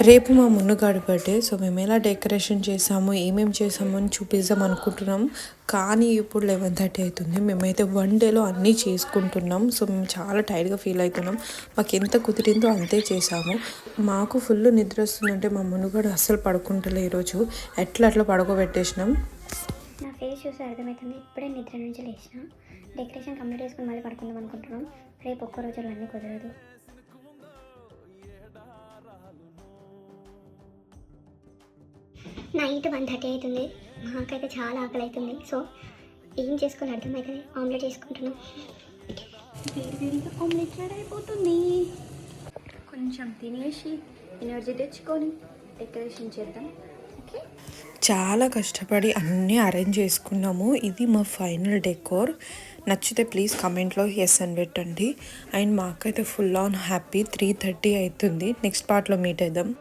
రేపు మా మున్నుగాడి birthday. So మేము ఎలా డెకరేషన్ చేసాము, ఏమేమి చేసాము అని చూపిద్దాం అనుకుంటున్నాం. కానీ ఇప్పుడు 11:30 అవుతుంది. మేమైతే 1 డేలో అన్నీ చేసుకుంటున్నాం. సో మేము చాలా టైర్డ్గా ఫీల్ అవుతున్నాం. మాకు ఎంత కుదిరిందో అంతే చేసాము. మాకు ఫుల్ నిద్ర వస్తుందంటే మా మున్నుగాడు అస్సలు పడుకుంటలే ఈరోజు. అట్లా పడుకోబెట్టేసినాం. నా ఫేస్ చూసి అర్థమవుతుంది. ఇప్పుడే నిద్ర నుంచి లేచిన. డెకరేషన్ కంప్లీట్ చేసుకుని మళ్ళీ పడుకుందాం అనుకుంటున్నాం. రేపు ఒక్క రోజులు అన్నీ కుదరదు. నైట్ 1:30 అవుతుంది. మాకైతే చాలా ఆకలి అవుతుంది. సో ఏం చేసుకొని అర్థమవుతుంది. ఆమ్లెట్ చేసుకుంటున్నాం. వేడిగా ఆమ్లెట్ రెడీ అయిపోతుంది. కొంచెం తినేసి ఎనర్జీ తెచ్చుకొని డెకరేషన్ చేద్దాం. ఓకే, చాలా కష్టపడి అన్నీ అరేంజ్ చేసుకున్నాము. ఇది మా ఫైనల్ డెకోర్. నచ్చితే ప్లీజ్ కమెంట్లో ఎస్ అని పెట్టండి. అండ్ మాకైతే ఫుల్ ఆన్ హ్యాపీ. 3:30 అవుతుంది. నెక్స్ట్ పార్ట్లో మీట్ అవుదాం.